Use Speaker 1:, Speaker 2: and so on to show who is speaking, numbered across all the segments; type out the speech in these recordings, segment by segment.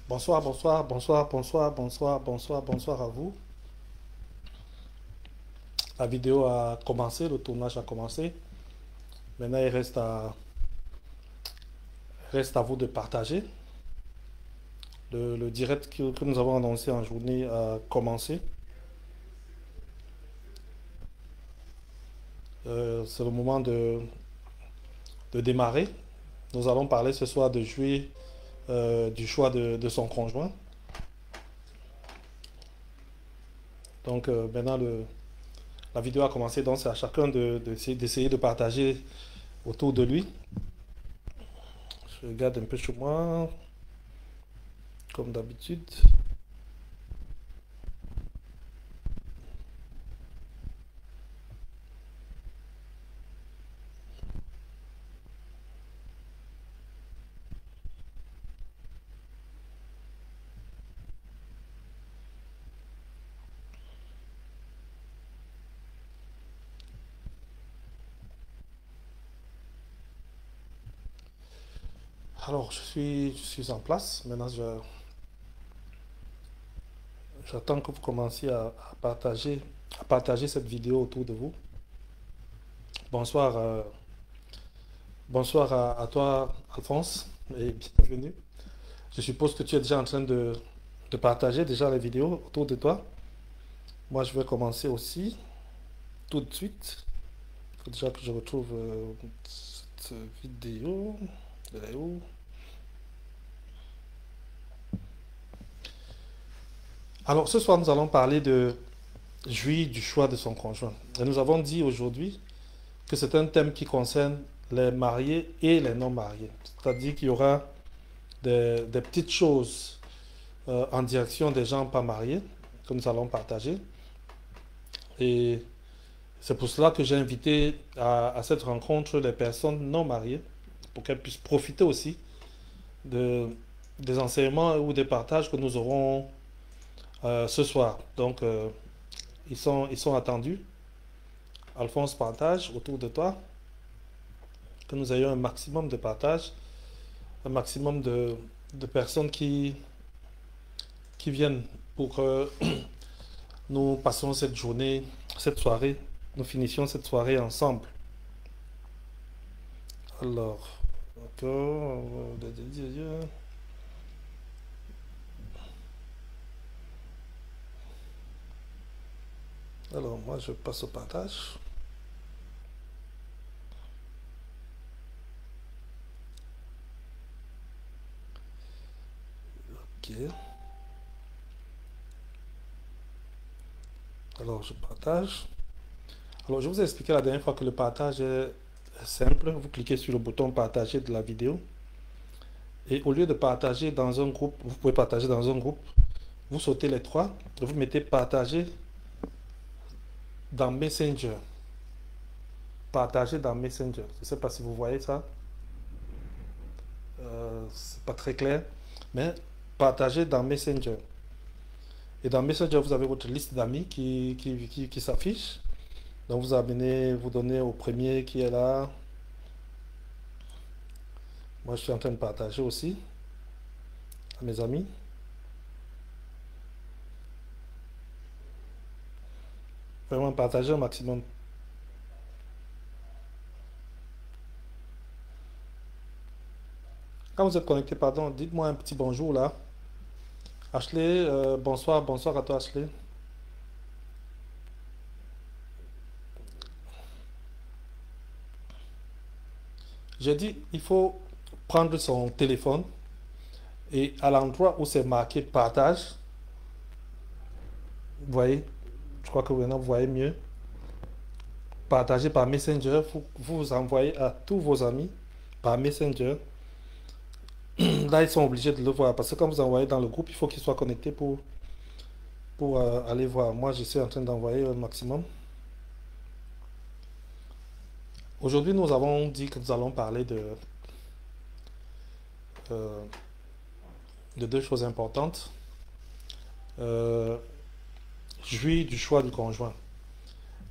Speaker 1: Bonsoir, bonsoir, bonsoir, bonsoir, bonsoir, bonsoir, bonsoir à vous. La vidéo a commencé, le tournage a commencé. Maintenant, reste à vous de partager. Le direct que nous avons annoncé en journée a commencé. C'est le moment de démarrer. Nous allons parler ce soir de jouer du choix de son conjoint. Donc maintenant, la vidéo a commencé, donc c'est à chacun d'essayer de partager autour de lui. Je regarde un peu chez moi, comme d'habitude. Alors, je suis en place. Maintenant, j'attends que vous commenciez à partager cette vidéo autour de vous. Bonsoir, bonsoir à toi, Alphonse, et bienvenue. Je suppose que tu es déjà en train de partager déjà les vidéos autour de toi. Moi, je vais commencer aussi tout de suite. Il faut déjà que je retrouve cette vidéo. Elle est où? Alors, ce soir, nous allons parler de jouir du choix de son conjoint. Et nous avons dit aujourd'hui que c'est un thème qui concerne les mariés et les non mariés. C'est-à-dire qu'il y aura des petites choses en direction des gens pas mariés que nous allons partager. Et c'est pour cela que j'ai invité à cette rencontre les personnes non mariées pour qu'elles puissent profiter aussi de, des enseignements ou des partages que nous aurons ce soir. Donc, ils sont attendus. Alphonse, partage autour de toi, que nous ayons un maximum de partage, un maximum de personnes qui viennent pour que nous passions cette journée, cette soirée, nous finissions cette soirée ensemble. Alors, d'accord. Alors, moi, je passe au partage. Ok. Alors, je partage. Alors, je vous ai expliqué la dernière fois que le partage est simple. Vous cliquez sur le bouton partager de la vidéo. Et au lieu de partager dans un groupe, vous pouvez partager dans un groupe. Vous sautez les trois et vous mettez partager dans Messenger. Partager dans Messenger. Je ne sais pas si vous voyez ça. C'est pas très clair. Mais partager dans Messenger. Et dans Messenger, vous avez votre liste d'amis qui s'affiche. Donc vous donnez au premier qui est là. Moi, je suis en train de partager aussi à mes amis. Vraiment partager au maximum. Quand vous êtes connecté, pardon, dites-moi un petit bonjour là. Ashley, bonsoir, bonsoir à toi Ashley. J'ai dit, il faut prendre son téléphone et à l'endroit où c'est marqué partage, vous voyez, je crois que maintenant vous voyez mieux. Partager par Messenger, vous envoyez à tous vos amis par Messenger. Là, ils sont obligés de le voir parce que quand vous envoyez dans le groupe, il faut qu'ils soient connectés pour aller voir. Moi, je suis en train d'envoyer un maximum. Aujourd'hui, nous avons dit que nous allons parler euh, de deux choses importantes. Euh, Jouir du choix du conjoint.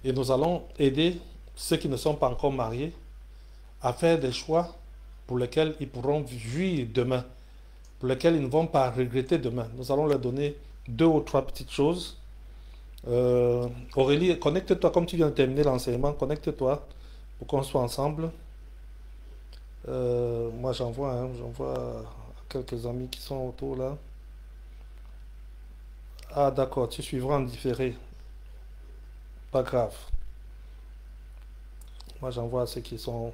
Speaker 1: Et nous allons aider ceux qui ne sont pas encore mariés à faire des choix pour lesquels ils pourront jouir demain. pour lesquelles ils ne vont pas regretter demain. Nous allons leur donner deux ou trois petites choses. Aurélie, connecte-toi, comme tu viens de terminer l'enseignement, connecte-toi pour qu'on soit ensemble. Moi, j'envoie à quelques amis qui sont autour là. Ah, d'accord, tu suivras en différé. Pas grave. Moi, j'envoie à ceux qui sont.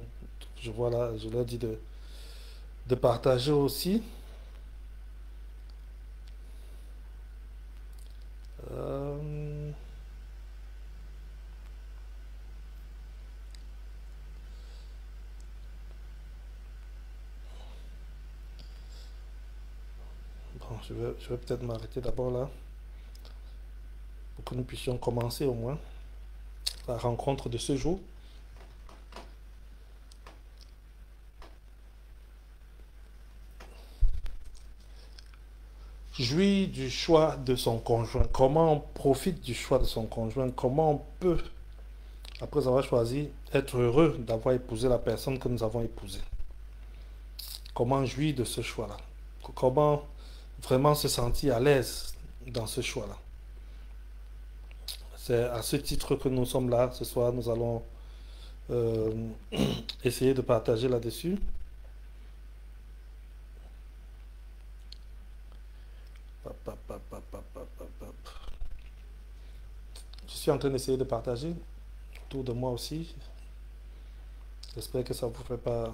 Speaker 1: Je vois là, je leur dis de partager aussi. Euh, bon, je vais peut-être m'arrêter d'abord là pour que nous puissions commencer au moins la rencontre de ce jour. Jouir du choix de son conjoint. Comment on profite du choix de son conjoint? Comment on peut, après avoir choisi, être heureux d'avoir épousé la personne que nous avons épousée? Comment jouir de ce choix-là? Comment vraiment se sentir à l'aise dans ce choix-là? C'est à ce titre que nous sommes là ce soir. Nous allons euh, essayer de partager là-dessus. Je suis en train d'essayer de partager autour de moi aussi. J'espère que ça vous fait pas,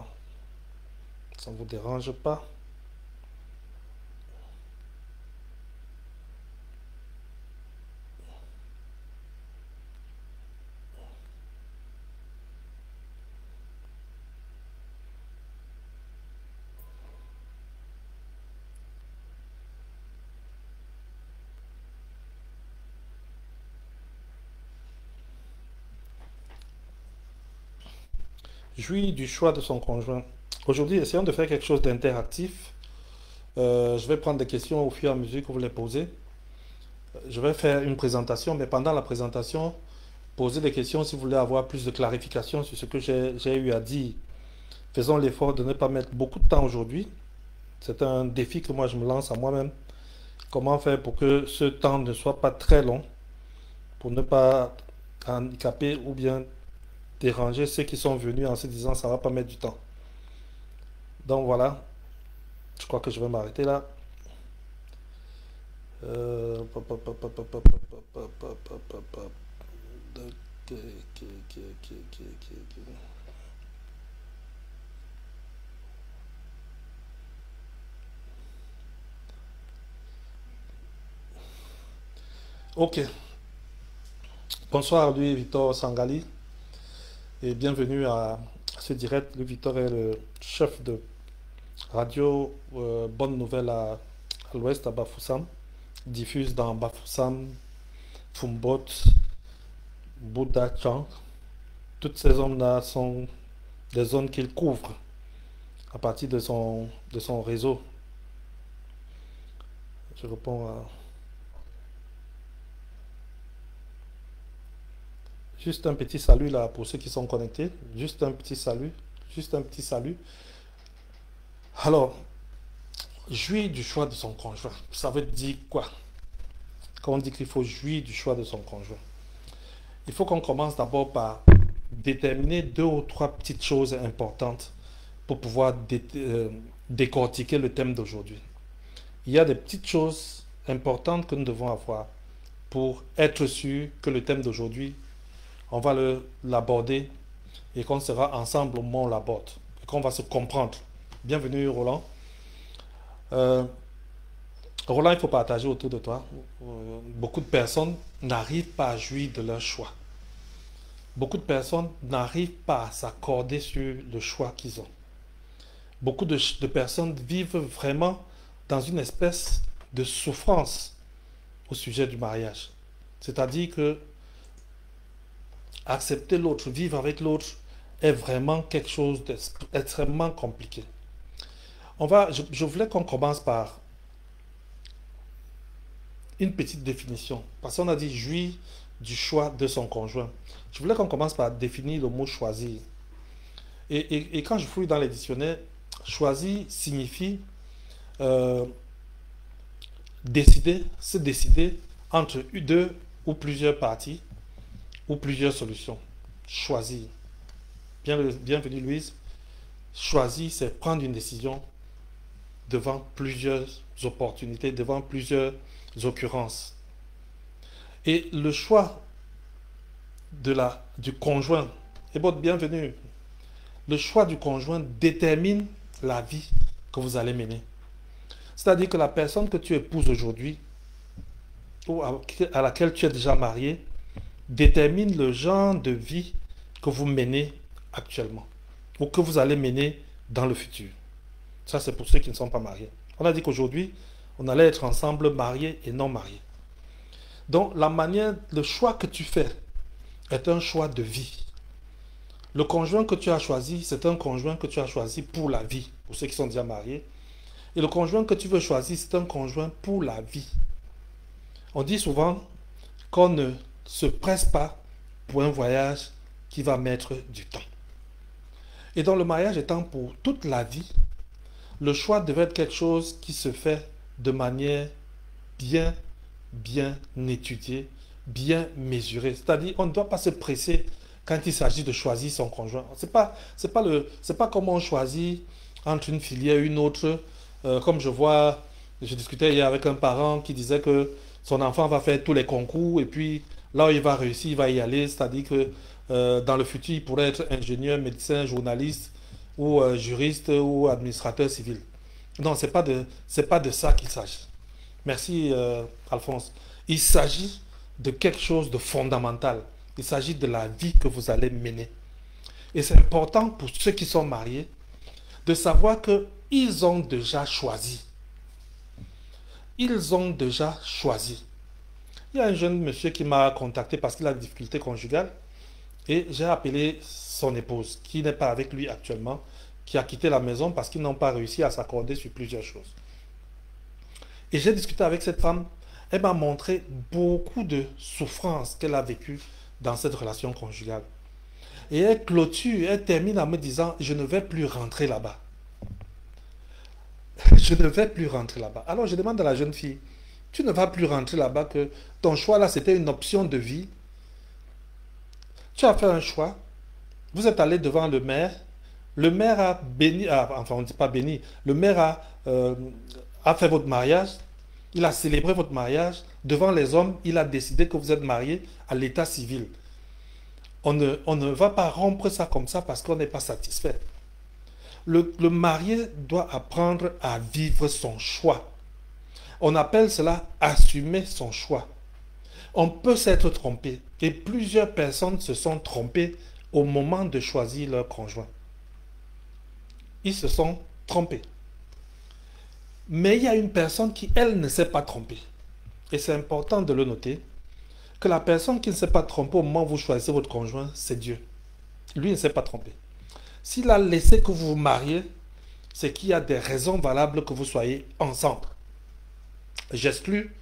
Speaker 1: ça ne vous dérange pas. Jouir du choix de son conjoint. Aujourd'hui, essayons de faire quelque chose d'interactif. Je vais prendre des questions au fur et à mesure que vous les posez. Je vais faire une présentation, mais pendant la présentation, posez des questions si vous voulez avoir plus de clarification sur ce que j'ai eu à dire. Faisons l'effort de ne pas mettre beaucoup de temps aujourd'hui. C'est un défi que moi je me lance à moi-même. Comment faire pour que ce temps ne soit pas très long, pour ne pas handicaper ou bien déranger ceux qui sont venus en se disant ça va pas mettre du temps. Donc voilà, je crois que je vais m'arrêter là. Pop, pop, pop, pop, pop, pop, pop, pop, pop, pop, pop, pop. Ok, ok, ok, ok, ok, ok. Ok. Bonsoir, lui, Victor Sangali, et bienvenue à ce direct. Lui, Victor est le chef de radio Bonne Nouvelle à l'ouest, à Bafoussam. Diffuse dans Bafoussam, Fumbot, Bouddha Chang. Toutes ces zones-là sont des zones qu'il couvre à partir de son réseau. Je réponds à... Juste un petit salut là pour ceux qui sont connectés. Juste un petit salut. Juste un petit salut. Alors, jouir du choix de son conjoint. Ça veut dire quoi? Quand on dit qu'il faut jouir du choix de son conjoint, il faut qu'on commence d'abord par déterminer deux ou trois petites choses importantes pour pouvoir décortiquer le thème d'aujourd'hui. Il y a des petites choses importantes que nous devons avoir pour être sûr que le thème d'aujourd'hui, on va l'aborder et qu'on sera ensemble au moment où on l'aborde et qu'on va se comprendre. Bienvenue Roland. Euh, Roland, il faut partager autour de toi. Beaucoup de personnes n'arrivent pas à jouir de leur choix. Beaucoup de personnes n'arrivent pas à s'accorder sur le choix qu'ils ont. Beaucoup de personnes vivent vraiment dans une espèce de souffrance au sujet du mariage. C'est-à-dire que accepter l'autre, vivre avec l'autre est vraiment quelque chose d'extrêmement compliqué. Je voulais qu'on commence par une petite définition. Parce qu'on a dit jouir du choix de son conjoint. Je voulais qu'on commence par définir le mot choisir. Et quand je fouille dans les dictionnaires, choisir signifie euh, se décider entre deux ou plusieurs parties ou plusieurs solutions. Choisir. Bienvenue Louise. Choisir, c'est prendre une décision devant plusieurs opportunités, devant plusieurs occurrences. Et le choix du conjoint, et bon, bienvenue, le choix du conjoint détermine la vie que vous allez mener. C'est-à-dire que la personne que tu épouses aujourd'hui, ou à laquelle tu es déjà marié, détermine le genre de vie que vous menez actuellement, ou que vous allez mener dans le futur. Ça, c'est pour ceux qui ne sont pas mariés. On a dit qu'aujourd'hui, on allait être ensemble mariés et non mariés. Donc, le choix que tu fais est un choix de vie. Le conjoint que tu as choisi, c'est un conjoint que tu as choisi pour la vie, pour ceux qui sont déjà mariés. Et le conjoint que tu veux choisir, c'est un conjoint pour la vie. On dit souvent qu'on ne se presse pas pour un voyage qui va mettre du temps. Et dans le mariage étant pour toute la vie, le choix devait être quelque chose qui se fait de manière bien étudiée, bien mesurée. C'est-à-dire, on ne doit pas se presser quand il s'agit de choisir son conjoint. C'est pas comment on choisit entre une filière et une autre. Comme je discutais hier avec un parent qui disait que son enfant va faire tous les concours et puis là où il va réussir, il va y aller. C'est-à-dire que dans le futur, il pourrait être ingénieur, médecin, journaliste ou juriste ou administrateur civil. Non, c'est pas de ça qu'il s'agit. Merci Alphonse. Il s'agit de quelque chose de fondamental. Il s'agit de la vie que vous allez mener. Et c'est important pour ceux qui sont mariés de savoir qu'ils ont déjà choisi. Ils ont déjà choisi. Il y a un jeune monsieur qui m'a contacté parce qu'il a des difficultés conjugales et j'ai appelé son épouse qui n'est pas avec lui actuellement, qui a quitté la maison parce qu'ils n'ont pas réussi à s'accorder sur plusieurs choses. Et j'ai discuté avec cette femme. Elle m'a montré beaucoup de souffrances qu'elle a vécues dans cette relation conjugale. Et elle termine en me disant, je ne vais plus rentrer là-bas. Je ne vais plus rentrer là-bas. Alors je demande à la jeune fille, tu ne vas plus rentrer là-bas, que ton choix là, c'était une option de vie. Tu as fait un choix. Vous êtes allé devant le maire. Le maire a béni, enfin on ne dit pas béni, le maire a fait votre mariage. Il a célébré votre mariage. Devant les hommes, il a décidé que vous êtes mariés à l'état civil. On ne va pas rompre ça comme ça parce qu'on n'est pas satisfait. Le marié doit apprendre à vivre son choix. On appelle cela assumer son choix. On peut s'être trompé. Et plusieurs personnes se sont trompées au moment de choisir leur conjoint. Ils se sont trompés. Mais il y a une personne qui, elle, ne s'est pas trompée. Et c'est important de le noter, que la personne qui ne s'est pas trompée au moment où vous choisissez votre conjoint, c'est Dieu. Lui ne s'est pas trompé. S'il a laissé que vous vous mariez, c'est qu'il y a des raisons valables que vous soyez ensemble. J'exclus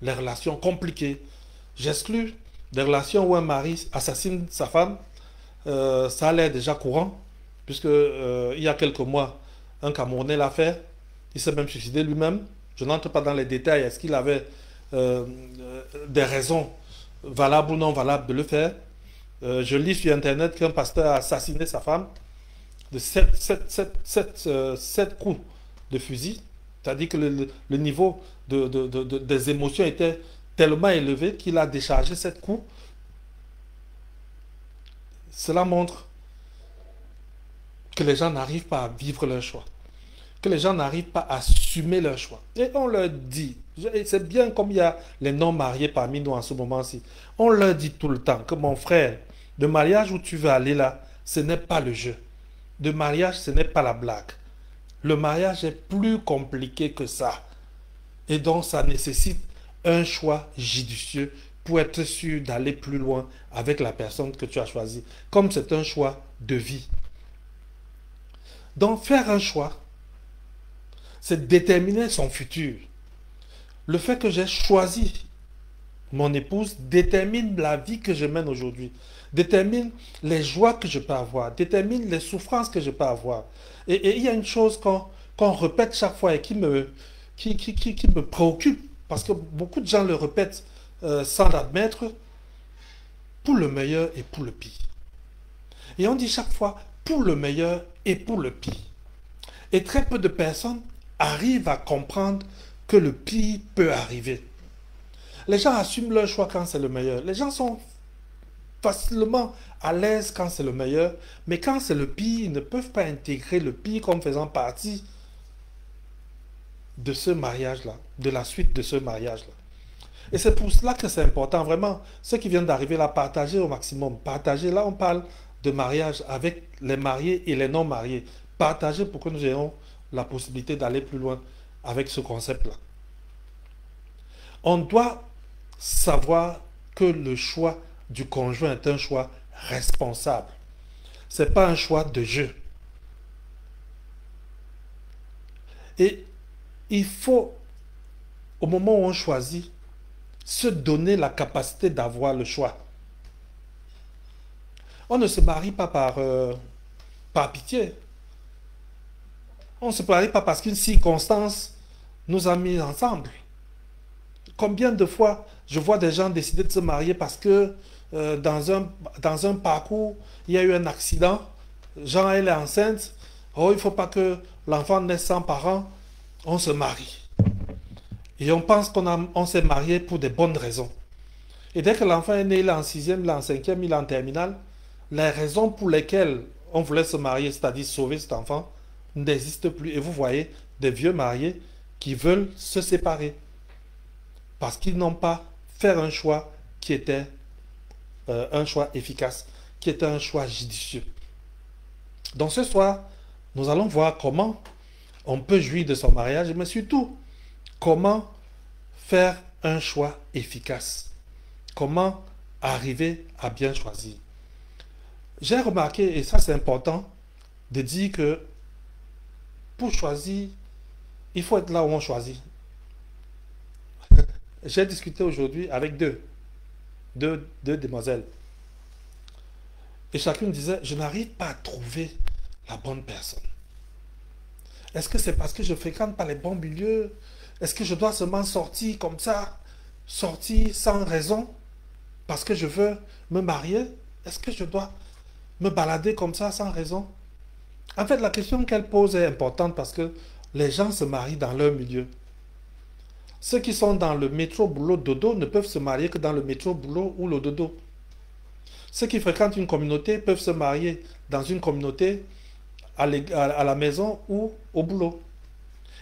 Speaker 1: les relations compliquées. J'exclus des relations où un mari assassine sa femme. Ça a l'air déjà courant, puisque il y a quelques mois, un Camerounais l'a fait. Il s'est même suicidé lui-même. Je n'entre pas dans les détails. Est-ce qu'il avait des raisons valables ou non valables de le faire? Je lis sur Internet qu'un pasteur a assassiné sa femme de 7 coups de fusil. C'est-à-dire que le niveau des émotions était tellement élevé qu'il a déchargé 7 coups. Cela montre que les gens n'arrivent pas à vivre leur choix, que les gens n'arrivent pas à assumer leur choix. Et on leur dit, c'est bien comme il y a les non-mariés parmi nous en ce moment-ci, on leur dit tout le temps que mon frère, le mariage où tu veux aller là, ce n'est pas le jeu. Le mariage, ce n'est pas la blague. Le mariage est plus compliqué que ça. Et donc, ça nécessite un choix judicieux pour être sûr d'aller plus loin avec la personne que tu as choisie. Comme c'est un choix de vie. Donc, faire un choix, c'est déterminer son futur. Le fait que j'ai choisi mon épouse détermine la vie que je mène aujourd'hui, détermine les joies que je peux avoir, détermine les souffrances que je peux avoir. Et il y a une chose qu'on répète chaque fois et qui me préoccupe, parce que beaucoup de gens le répètent sans l'admettre, pour le meilleur et pour le pire. Et on dit chaque fois pour le meilleur et pour le pire. Et très peu de personnes arrivent à comprendre que le pire peut arriver. Les gens assument leur choix quand c'est le meilleur. Les gens sont facilement à l'aise quand c'est le meilleur, mais quand c'est le pire, ils ne peuvent pas intégrer le pire comme faisant partie de ce mariage-là, de la suite de ce mariage-là. Et c'est pour cela que c'est important, vraiment, ceux qui viennent d'arriver là, partager au maximum. Partager, là on parle de mariage avec les mariés et les non-mariés. Partager pour que nous ayons la possibilité d'aller plus loin avec ce concept-là. On doit savoir que le choix du conjoint est un choix responsable. Ce n'est pas un choix de jeu. Et il faut, au moment où on choisit, se donner la capacité d'avoir le choix. On ne se marie pas par pitié. On ne se marie pas parce qu'une circonstance nous a mis ensemble. Combien de fois je vois des gens décider de se marier parce que dans un parcours, il y a eu un accident, Jean, elle est enceinte, oh, il ne faut pas que l'enfant naisse sans parents, on se marie. Et on pense qu'on s'est marié pour des bonnes raisons. Et dès que l'enfant est né, il est en sixième, il est en cinquième, il est en terminale, les raisons pour lesquelles on voulait se marier, c'est-à-dire sauver cet enfant, n'existent plus. Et vous voyez des vieux mariés qui veulent se séparer parce qu'ils n'ont pas fait un choix qui était un choix efficace, qui était un choix judicieux. Donc ce soir, nous allons voir comment on peut jouir de son mariage, mais surtout, comment faire un choix efficace. Comment arriver à bien choisir. J'ai remarqué, et ça c'est important, de dire que pour choisir, il faut être là où on choisit. J'ai discuté aujourd'hui avec deux demoiselles. Et chacune disait, je n'arrive pas à trouver la bonne personne. Est-ce que c'est parce que je ne fréquente pas les bons milieux? Est-ce que je dois seulement sortir comme ça, sortir sans raison, parce que je veux me marier? Est-ce que je dois me balader comme ça sans raison? En fait, la question qu'elle pose est importante parce que les gens se marient dans leur milieu. Ceux qui sont dans le métro, boulot, dodo ne peuvent se marier que dans le métro, boulot ou le dodo. Ceux qui fréquentent une communauté peuvent se marier dans une communauté, à la maison ou au boulot.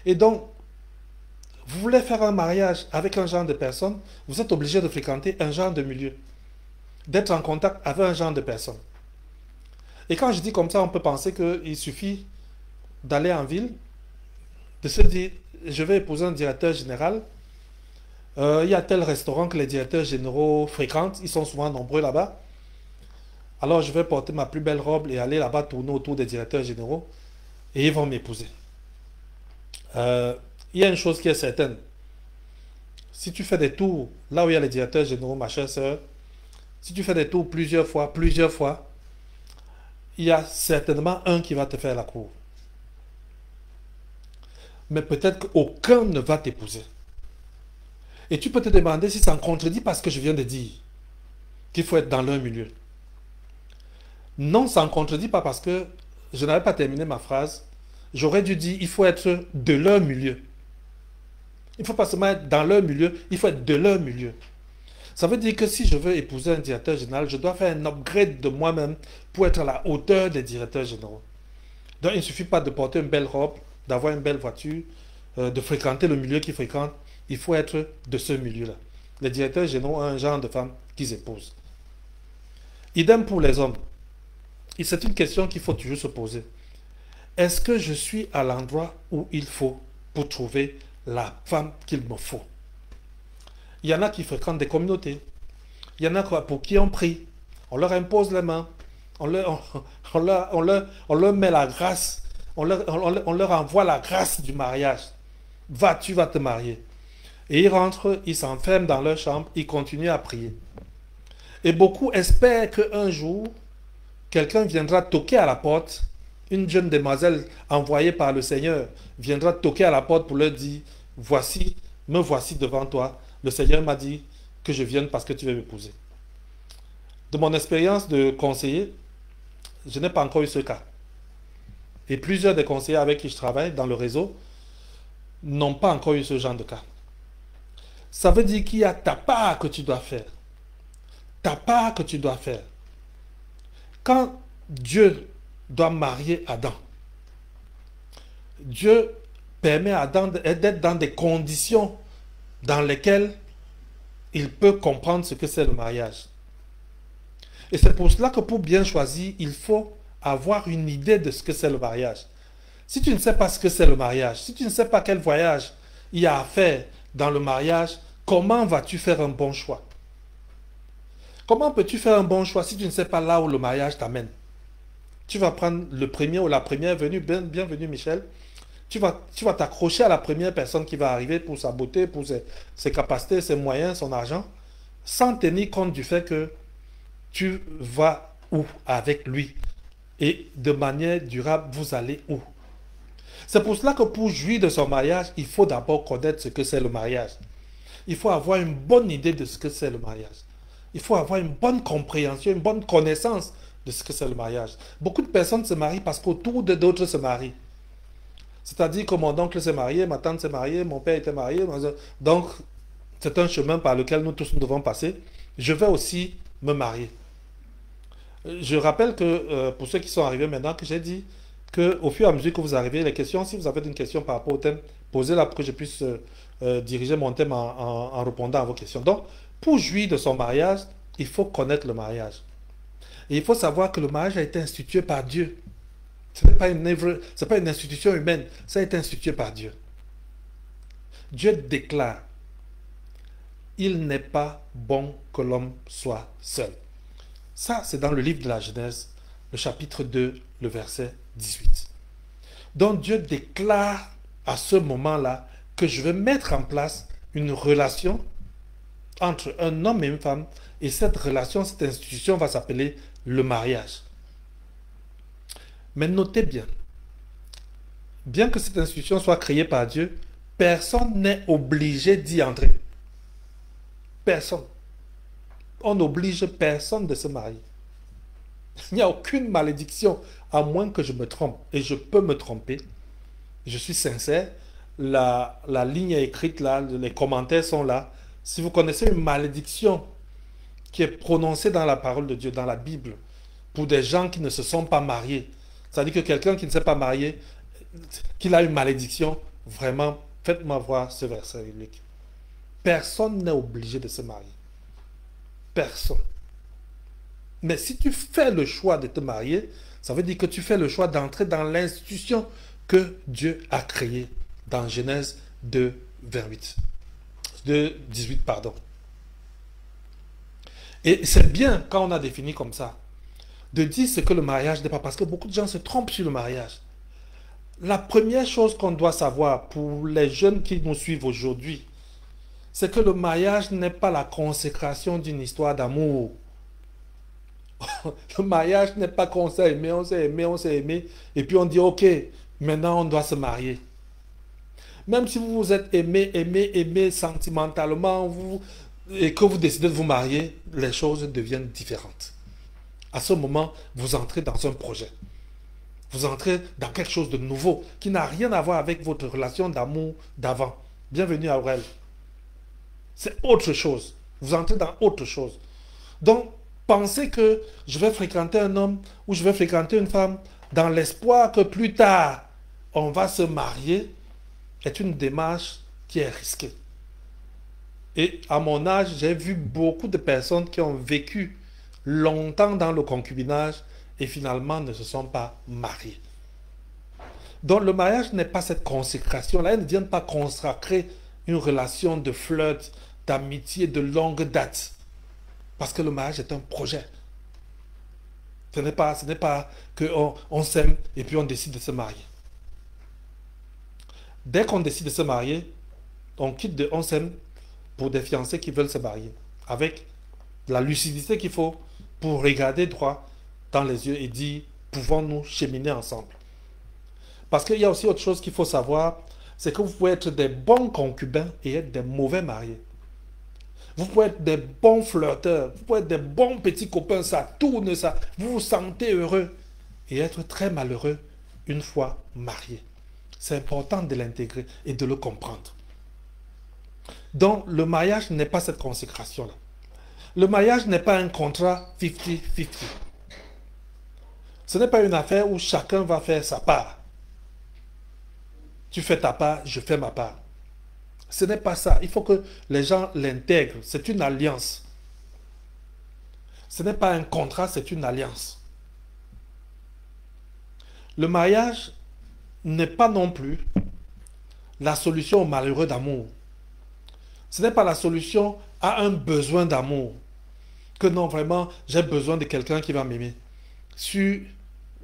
Speaker 1: Et donc, vous voulez faire un mariage avec un genre de personne, vous êtes obligé de fréquenter un genre de milieu, d'être en contact avec un genre de personne. Et quand je dis comme ça, on peut penser qu'il suffit d'aller en ville, de se dire, je vais épouser un directeur général, il y a tel restaurant que les directeurs généraux fréquentent, ils sont souvent nombreux là-bas. Alors je vais porter ma plus belle robe et aller là-bas tourner autour des directeurs généraux et ils vont m'épouser. Il y a une chose qui est certaine. Si tu fais des tours là où il y a les directeurs généraux, ma chère sœur, si tu fais des tours plusieurs fois, il y a certainement un qui va te faire la cour. Mais peut-être qu'aucun ne va t'épouser. Et tu peux te demander si ça en contredit parce que je viens de dire qu'il faut être dans leur milieu. Non, ça ne contredit pas parce que je n'avais pas terminé ma phrase. J'aurais dû dire il faut être de leur milieu. Il ne faut pas seulement être dans leur milieu, il faut être de leur milieu. Ça veut dire que si je veux épouser un directeur général, je dois faire un upgrade de moi-même pour être à la hauteur des directeurs généraux. Donc il ne suffit pas de porter une belle robe, d'avoir une belle voiture, de fréquenter le milieu qu'ils fréquentent. Il faut être de ce milieu-là. Les directeurs généraux ont un genre de femmes qu'ils épousent. Idem pour les hommes. Et c'est une question qu'il faut toujours se poser. Est-ce que je suis à l'endroit où il faut pour trouver la femme qu'il me faut? Il y en a qui fréquentent des communautés. Il y en a pour qui on prie. On leur impose les mains. On leur met la grâce. On leur envoie la grâce du mariage. Va, tu vas te marier. Et ils rentrent, ils s'enferment dans leur chambre, ils continuent à prier. Et beaucoup espèrent qu'un jour, quelqu'un viendra toquer à la porte une jeune demoiselle envoyée par le Seigneur viendra toquer à la porte pour leur dire, voici, me voici devant toi. Le Seigneur m'a dit que je vienne parce que tu veux m'épouser. De mon expérience de conseiller, je n'ai pas encore eu ce cas. Et plusieurs des conseillers avec qui je travaille dans le réseau n'ont pas encore eu ce genre de cas. Ça veut dire qu'il y a ta part que tu dois faire. Ta part que tu dois faire. Quand Dieu doit marier Adam, Dieu permet à Adam d'être dans des conditions dans lesquelles il peut comprendre ce que c'est le mariage. Et c'est pour cela que pour bien choisir, il faut avoir une idée de ce que c'est le mariage. Si tu ne sais pas ce que c'est le mariage, si tu ne sais pas quel voyage il y a à faire dans le mariage, comment vas-tu faire un bon choix? Comment peux-tu faire un bon choix si tu ne sais pas là où le mariage t'amène? Tu vas prendre le premier ou la première venue, bienvenue Michel. Tu vas t'accrocher à la première personne qui va arriver pour sa beauté, pour ses capacités, ses moyens, son argent, sans tenir compte du fait que tu vas où avec lui et de manière durable, vous allez où. C'est pour cela que pour jouir de son mariage, il faut d'abord connaître ce que c'est le mariage. Il faut avoir une bonne idée de ce que c'est le mariage. Il faut avoir une bonne compréhension, une bonne connaissance de ce que c'est le mariage. Beaucoup de personnes se marient parce qu'autour de d'autres se marient. C'est-à-dire que mon oncle s'est marié, ma tante s'est mariée, mon père était marié. Donc, c'est un chemin par lequel nous tous nous devons passer. Je vais aussi me marier. Je rappelle que pour ceux qui sont arrivés maintenant, que j'ai dit qu'au fur et à mesure que vous arrivez, les questions, si vous avez une question par rapport au thème, posez-la pour que je puisse diriger mon thème en répondant à vos questions. Donc, pour jouir de son mariage, il faut connaître le mariage. Et il faut savoir que le mariage a été institué par Dieu. Ce n'est pas une institution humaine, ça a été institué par Dieu. Dieu déclare, il n'est pas bon que l'homme soit seul. Ça, c'est dans le livre de la Genèse, le chapitre 2, le verset 18. Donc Dieu déclare à ce moment-là que je vais mettre en place une relation entre un homme et une femme, et cette relation, cette institution va s'appeler le mariage. Mais notez bien que cette institution soit créée par Dieu, personne n'est obligé d'y entrer. Personne. On n'oblige personne de se marier. Il n'y a aucune malédiction, à moins que je me trompe. Et je peux me tromper. Je suis sincère. La ligne est écrite là, les commentaires sont là. Si vous connaissez une malédiction qui est prononcée dans la parole de Dieu, dans la Bible, pour des gens qui ne se sont pas mariés, c'est-à-dire que quelqu'un qui ne s'est pas marié, qu'il a une malédiction, vraiment, faites-moi voir ce verset biblique. Personne n'est obligé de se marier. Personne. Mais si tu fais le choix de te marier, ça veut dire que tu fais le choix d'entrer dans l'institution que Dieu a créée dans Genèse 2, vers 8. 2, 18, pardon. Et c'est bien quand on a défini comme ça, de dire ce que le mariage n'est pas, parce que beaucoup de gens se trompent sur le mariage. La première chose qu'on doit savoir pour les jeunes qui nous suivent aujourd'hui, c'est que le mariage n'est pas la consécration d'une histoire d'amour. Le mariage n'est pas qu'on s'est aimé, on s'est aimé, on s'est aimé, et puis on dit, ok, maintenant on doit se marier. Même si vous vous êtes aimé sentimentalement, et que vous décidez de vous marier, les choses deviennent différentes. À ce moment, vous entrez dans un projet. Vous entrez dans quelque chose de nouveau, qui n'a rien à voir avec votre relation d'amour d'avant. Bienvenue à Aurel. C'est autre chose. Vous entrez dans autre chose. Donc, pensez que je vais fréquenter un homme ou je vais fréquenter une femme dans l'espoir que plus tard, on va se marier, est une démarche qui est risquée. Et à mon âge, j'ai vu beaucoup de personnes qui ont vécu longtemps dans le concubinage et finalement ne se sont pas mariées. Donc le mariage n'est pas cette consécration-là. Elle ne vient pas consacrer une relation de flirt, d'amitié de longue date. Parce que le mariage est un projet. Ce n'est pas qu'on s'aime et puis on décide de se marier. Dès qu'on décide de se marier, on quitte de on s'aime pour des fiancés qui veulent se marier. Avec la lucidité qu'il faut pour regarder droit dans les yeux et dire, pouvons-nous cheminer ensemble? Parce qu'il y a aussi autre chose qu'il faut savoir, c'est que vous pouvez être des bons concubins et être des mauvais mariés. Vous pouvez être des bons flirteurs, vous pouvez être des bons petits copains, ça tourne, ça, vous vous sentez heureux et être très malheureux une fois marié. C'est important de l'intégrer et de le comprendre. Donc, le mariage n'est pas cette consécration-là. Le mariage n'est pas un contrat 50-50. Ce n'est pas une affaire où chacun va faire sa part. Tu fais ta part, je fais ma part. Ce n'est pas ça. Il faut que les gens l'intègrent. C'est une alliance. Ce n'est pas un contrat, c'est une alliance. Le mariage n'est pas non plus la solution au malheureux d'amour. Ce n'est pas la solution à un besoin d'amour. Que non, vraiment, j'ai besoin de quelqu'un qui va m'aimer. Sur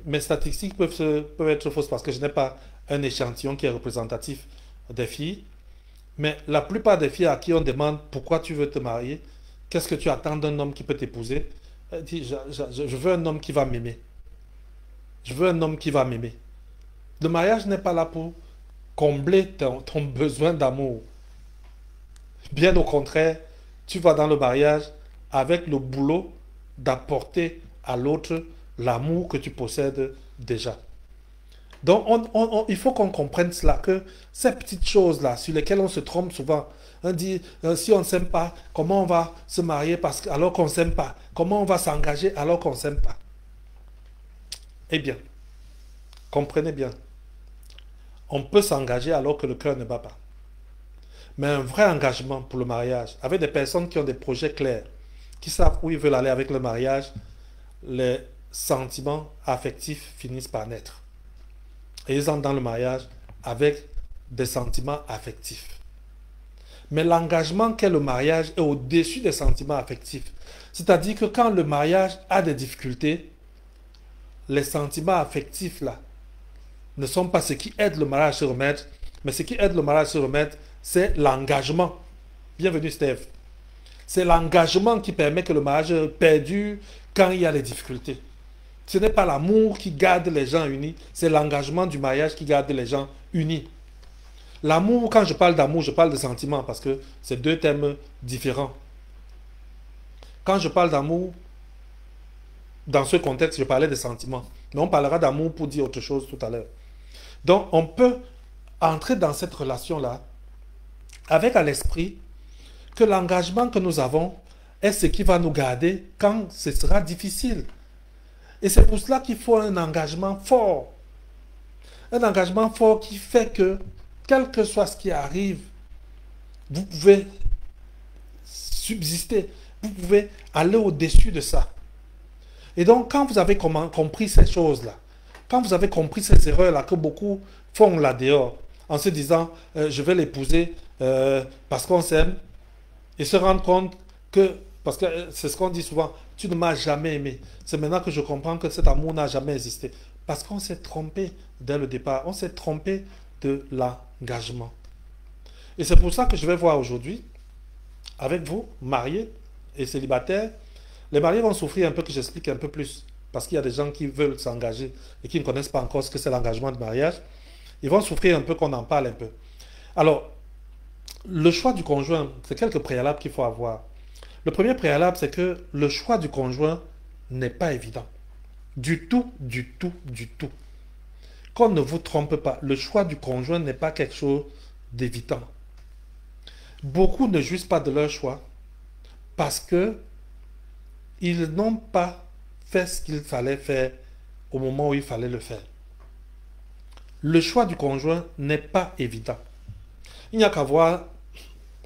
Speaker 1: mes statistiques peuvent être fausses parce que je n'ai pas un échantillon qui est représentatif des filles. Mais la plupart des filles à qui on demande pourquoi tu veux te marier, qu'est-ce que tu attends d'un homme qui peut t'épouser, elle dit, je veux un homme qui va m'aimer. Je veux un homme qui va m'aimer. Le mariage n'est pas là pour combler ton besoin d'amour. Bien au contraire, tu vas dans le mariage avec le boulot d'apporter à l'autre l'amour que tu possèdes déjà. Donc, il faut qu'on comprenne cela, que ces petites choses-là, sur lesquelles on se trompe souvent, on dit, si on ne s'aime pas, comment on va se marier alors qu'on ne s'aime pas? Comment on va s'engager alors qu'on ne s'aime pas? Eh bien, comprenez bien, on peut s'engager alors que le cœur ne bat pas. Mais un vrai engagement pour le mariage, avec des personnes qui ont des projets clairs, qui savent où ils veulent aller avec le mariage, les sentiments affectifs finissent par naître. Et ils entrent dans le mariage avec des sentiments affectifs. Mais l'engagement qu'est le mariage est au-dessus des sentiments affectifs. C'est-à-dire que quand le mariage a des difficultés, les sentiments affectifs là ne sont pas ce qui aide le mariage à se remettre, mais ce qui aide le mariage à se remettre, c'est l'engagement. Bienvenue Steve. C'est l'engagement qui permet que le mariage perdure quand il y a des difficultés. Ce n'est pas l'amour qui garde les gens unis, c'est l'engagement du mariage qui garde les gens unis. L'amour, quand je parle d'amour, je parle de sentiments parce que c'est deux thèmes différents. Quand je parle d'amour, dans ce contexte, je parlais de sentiments. Mais on parlera d'amour pour dire autre chose tout à l'heure. Donc, on peut entrer dans cette relation-là avec à l'esprit que l'engagement que nous avons est ce qui va nous garder quand ce sera difficile. Et c'est pour cela qu'il faut un engagement fort. Un engagement fort qui fait que, quel que soit ce qui arrive, vous pouvez subsister. Vous pouvez aller au-dessus de ça. Et donc, quand vous avez compris ces choses-là, quand vous avez compris ces erreurs-là que beaucoup font là dehors, en se disant, je vais l'épouser parce qu'on s'aime, et se rendre compte que, parce que c'est ce qu'on dit souvent, tu ne m'as jamais aimé. C'est maintenant que je comprends que cet amour n'a jamais existé. Parce qu'on s'est trompé dès le départ. On s'est trompé de l'engagement. Et c'est pour ça que je vais voir aujourd'hui, avec vous, mariés et célibataires, les mariés vont souffrir un peu que j'explique un peu plus. Parce qu'il y a des gens qui veulent s'engager et qui ne connaissent pas encore ce que c'est l'engagement de mariage. Ils vont souffrir un peu qu'on en parle un peu. Alors, le choix du conjoint, c'est quelques préalables qu'il faut avoir. Le premier préalable, c'est que le choix du conjoint n'est pas évident. Du tout, du tout, du tout. Qu'on ne vous trompe pas, le choix du conjoint n'est pas quelque chose d'évident. Beaucoup ne jouissent pas de leur choix parce que ils n'ont pas fait ce qu'il fallait faire au moment où il fallait le faire. Le choix du conjoint n'est pas évident. Il n'y a qu'à voir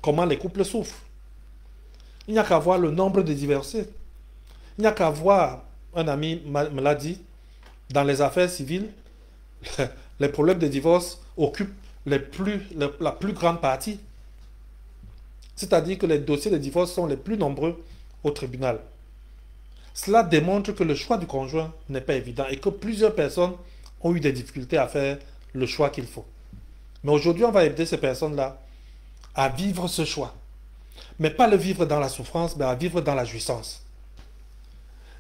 Speaker 1: comment les couples souffrent. Il n'y a qu'à voir le nombre de divorcés. Il n'y a qu'à voir, un ami me l'a dit, dans les affaires civiles, les problèmes de divorce occupent la plus grande partie. C'est-à-dire que les dossiers de divorce sont les plus nombreux au tribunal. Cela démontre que le choix du conjoint n'est pas évident et que plusieurs personnes ont eu des difficultés à faire le choix qu'il faut. Mais aujourd'hui, on va aider ces personnes-là à vivre ce choix. Mais pas le vivre dans la souffrance, mais à vivre dans la jouissance.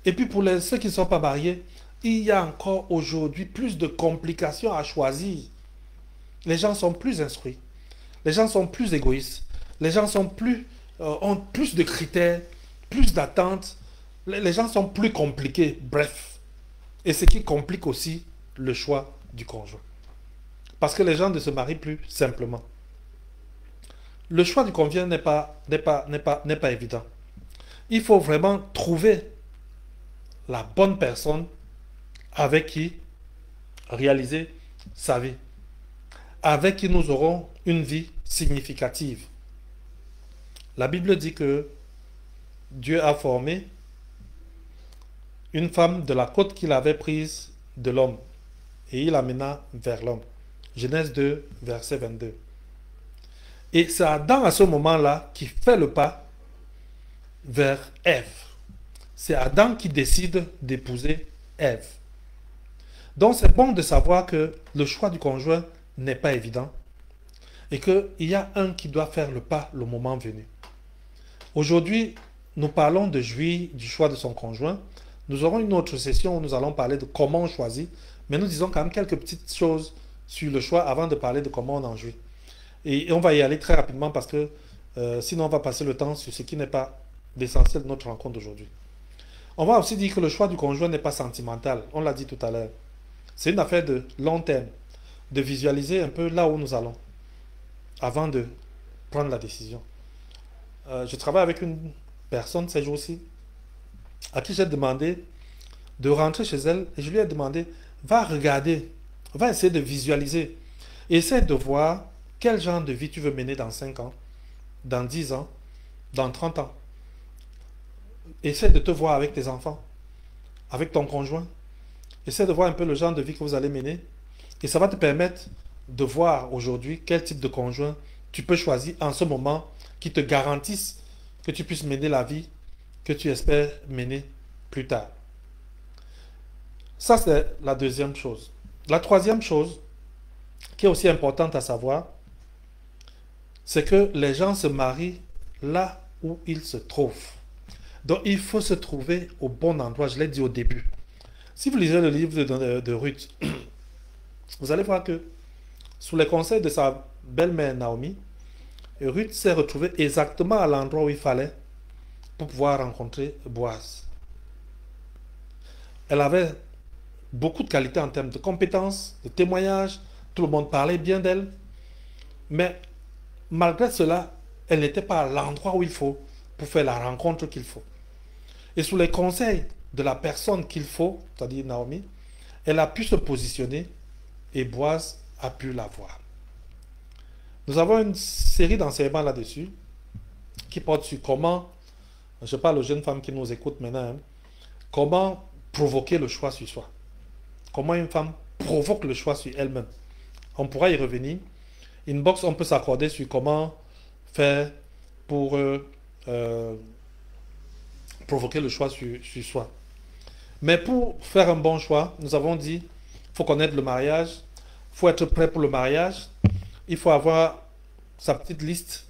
Speaker 1: Et puis pour ceux qui ne sont pas mariés, il y a encore aujourd'hui plus de complications à choisir. Les gens sont plus instruits. Les gens sont plus égoïstes. Les gens ont plus de critères, plus d'attentes. Les gens sont plus compliqués. Bref. Et ce qui complique aussi le choix du conjoint. Parce que les gens ne se marient plus simplement. Le choix du conjoint n'est pas évident. Il faut vraiment trouver la bonne personne avec qui réaliser sa vie, avec qui nous aurons une vie significative. La Bible dit que Dieu a formé une femme de la côte qu'il avait prise de l'homme et il l'amena vers l'homme. Genèse 2, verset 22. Et c'est Adam à ce moment-là qui fait le pas vers Ève. C'est Adam qui décide d'épouser Ève. Donc c'est bon de savoir que le choix du conjoint n'est pas évident et qu'il y a un qui doit faire le pas le moment venu. Aujourd'hui, nous parlons de jouir du choix de son conjoint. Nous aurons une autre session où nous allons parler de comment on choisit, mais nous disons quand même quelques petites choses sur le choix avant de parler de comment on en jouit. Et on va y aller très rapidement parce que sinon on va passer le temps sur ce qui n'est pas l'essentiel de notre rencontre d'aujourd'hui. On va aussi dire que le choix du conjoint n'est pas sentimental. On l'a dit tout à l'heure. C'est une affaire de long terme, de visualiser un peu là où nous allons avant de prendre la décision. Je travaille avec une personne ces jours-ci à qui j'ai demandé de rentrer chez elle et je lui ai demandé, va regarder, va essayer de visualiser, essaie de voir quel genre de vie tu veux mener dans 5 ans, dans 10 ans, dans 30 ans. Essaie de te voir avec tes enfants, avec ton conjoint. Essaie de voir un peu le genre de vie que vous allez mener. Et ça va te permettre de voir aujourd'hui quel type de conjoint tu peux choisir en ce moment qui te garantisse que tu puisses mener la vie que tu espères mener plus tard. Ça, c'est la deuxième chose. La troisième chose, qui est aussi importante à savoir, c'est que les gens se marient là où ils se trouvent. Donc, il faut se trouver au bon endroit. Je l'ai dit au début. Si vous lisez le livre de Ruth, vous allez voir que sous les conseils de sa belle-mère Naomi, Ruth s'est retrouvée exactement à l'endroit où il fallait pour pouvoir rencontrer Boaz. Elle avait beaucoup de qualités en termes de compétences, de témoignages. Tout le monde parlait bien d'elle. Mais malgré cela, elle n'était pas à l'endroit où il faut pour faire la rencontre qu'il faut. Et sous les conseils de la personne qu'il faut, c'est-à-dire Naomi, elle a pu se positionner et Boaz a pu la voir. Nous avons une série d'enseignements là-dessus qui porte sur comment, je parle aux jeunes femmes qui nous écoutent maintenant, hein, comment provoquer le choix sur soi. Comment une femme provoque le choix sur elle-même. On pourra y revenir. Inbox, on peut s'accorder sur comment faire pour provoquer le choix sur soi. Mais pour faire un bon choix, nous avons dit, il faut connaître le mariage, il faut être prêt pour le mariage, il faut avoir sa petite liste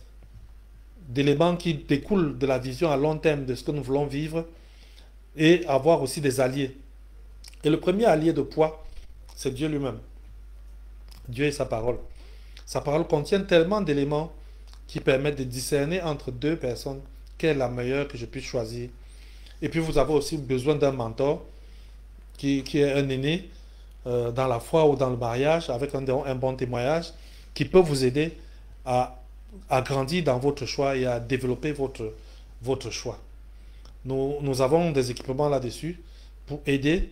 Speaker 1: d'éléments qui découlent de la vision à long terme de ce que nous voulons vivre et avoir aussi des alliés. Et le premier allié de poids, c'est Dieu lui-même. Dieu et sa parole. Sa parole contient tellement d'éléments qui permettent de discerner entre deux personnes quelle est la meilleure que je puisse choisir. Et puis vous avez aussi besoin d'un mentor qui est un aîné dans la foi ou dans le mariage avec un bon témoignage qui peut vous aider à grandir dans votre choix et à développer votre choix. Nous avons des équipements là-dessus pour aider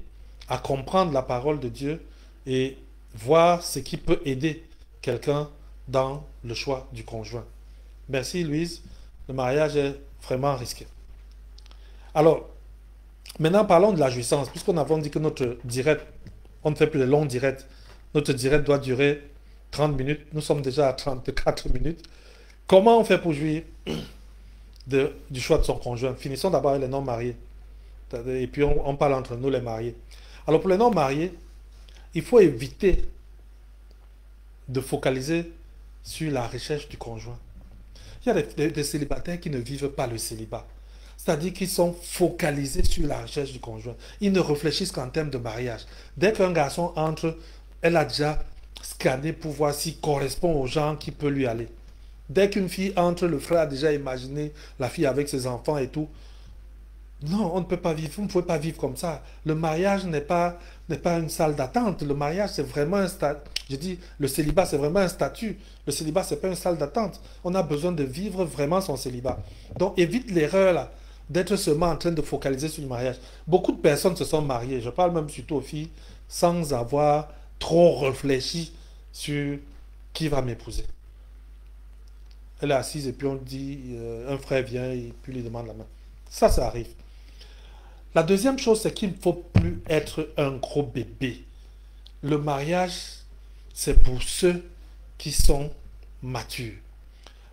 Speaker 1: à comprendre la parole de Dieu et voir ce qui peut aider quelqu'un dans le choix du conjoint. Merci Louise, le mariage est vraiment risqué. Alors, maintenant parlons de la jouissance, puisqu'on a dit que notre direct, on ne fait plus de longs directs, notre direct doit durer 30 minutes, nous sommes déjà à 34 minutes. Comment on fait pour jouir du choix de son conjoint? Finissons d'abord avec les non-mariés. Et puis on parle entre nous les mariés. Alors pour les non-mariés, il faut éviter de focaliser sur la recherche du conjoint. Il y a des célibataires qui ne vivent pas le célibat. C'est-à-dire qu'ils sont focalisés sur la recherche du conjoint. Ils ne réfléchissent qu'en termes de mariage. Dès qu'un garçon entre, elle a déjà scanné pour voir s'il correspond aux gens qui peut lui aller. Dès qu'une fille entre, le frère a déjà imaginé la fille avec ses enfants et tout. Non, on ne peut pas vivre, vous ne pouvez pas vivre comme ça. Le mariage n'est pas une salle d'attente. Le mariage, c'est vraiment un statut. Je dis, le célibat, c'est vraiment un statut. Le célibat, c'est pas une salle d'attente. On a besoin de vivre vraiment son célibat. Donc, évite l'erreur, là, d'être seulement en train de focaliser sur le mariage. Beaucoup de personnes se sont mariées, je parle même surtout aux filles, sans avoir trop réfléchi sur qui va m'épouser. Elle est assise et puis on dit, un frère vient et puis lui demande la main. Ça arrive. La deuxième chose, c'est qu'il ne faut plus être un gros bébé. Le mariage, c'est pour ceux qui sont matures.